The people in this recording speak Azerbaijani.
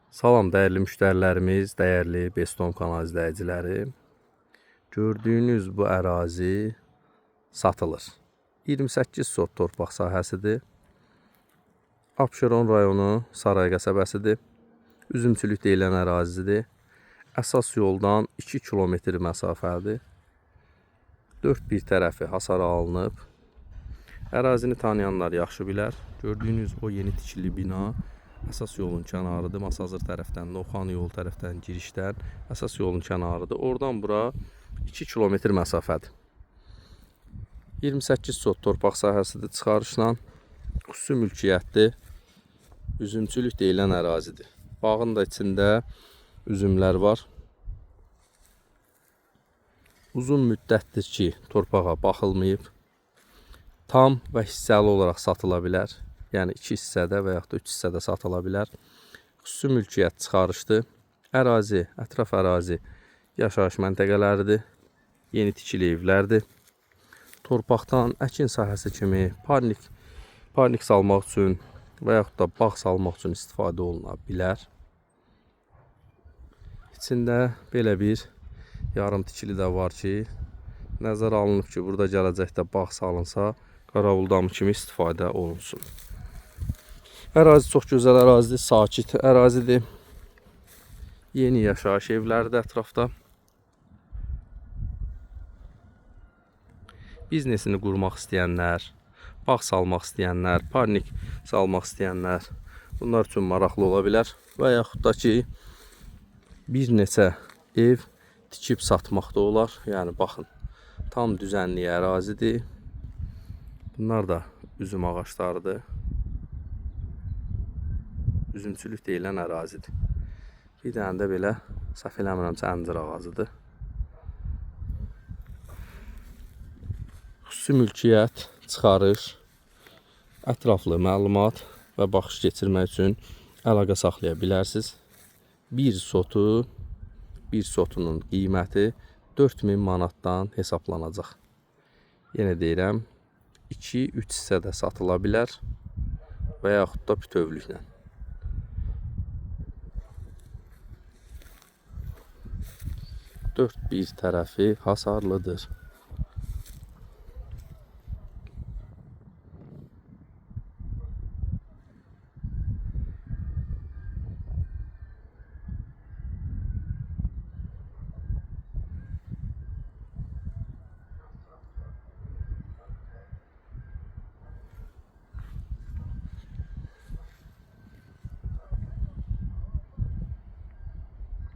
Salam dəyərli müştərilərimiz, dəyərli Bestom kanal izləyiciləri. Gördüyünüz bu ərazi satılır. 28 sot torpaq sahəsidir. Abşeron rayonu Saray qəsəbəsidir. Üzümçülük deyilən ərazidir. Əsas yoldan 2 kilometr məsafədir. 4 bir tərəfi hasara alınıb. Ərazini tanıyanlar yaxşı bilər. Gördüyünüz o yeni tikili bina əsas yolun kənarıdır. Masazır tərəfdən, Novxanı yolu tərəfdən girişdən əsas yolun kənarıdır. Oradan bura 2 kilometr məsafədir. 28 sot torpaq sahəsidir çıxarışla. Xüsusi mülkiyyətdir. Üzümçülük deyilən ərazidir. Bağın da içində üzümlər var. Uzun müddətdir ki, torpağa baxılmayıb. Tam və hissəli olaraq satıla bilər. Yəni 2 hissədə və yaxud da 3 hissədə satıla bilər. Xüsusi mülkiyyət çıxarışdır. Ərazi, ətraf ərazi yaşayış məntəqələridir. Yeni tikili evlərdir. Torpaqdan əkin sahəsi kimi parnik salmaq üçün və yaxud da bağ salmaq üçün istifadə oluna bilər. İçində belə bir yarım tikili də var ki, nəzərə alınıb ki, burada gələcəkdə bağ salınsa, qaravuldamı kimi istifadə olunsun. Ərazi çox gözəl ərazidir, sakit ərazidir. Yeni yaşayış evləri də ətrafda. Biznesini qurmaq istəyənlər, bağ salmaq istəyənlər, parnik salmaq istəyənlər bunlar üçün maraqlı ola bilər. Və yaxud da ki, bir neçə ev tikib satmaq da olar. Yəni baxın, tam düzənli ərazidir. Bunlar da üzüm ağaçlarıdır. Üzümçülük deyilən ərazidir. Bir dənə də belə səhv eləmirəmsə əncir ağacıdır. Xüsusi mülkiyyət, çıxarış, ətraflı məlumat və baxış keçirmək üçün əlaqə saxlaya bilərsiniz. Bir sotunun qiyməti 4000 manatdan hesablanacaq. Yenə deyirəm, 2-3 hissədə satıla bilər və yaxud da bütövlüklə. 4 bir tərəfi hasarlıdır.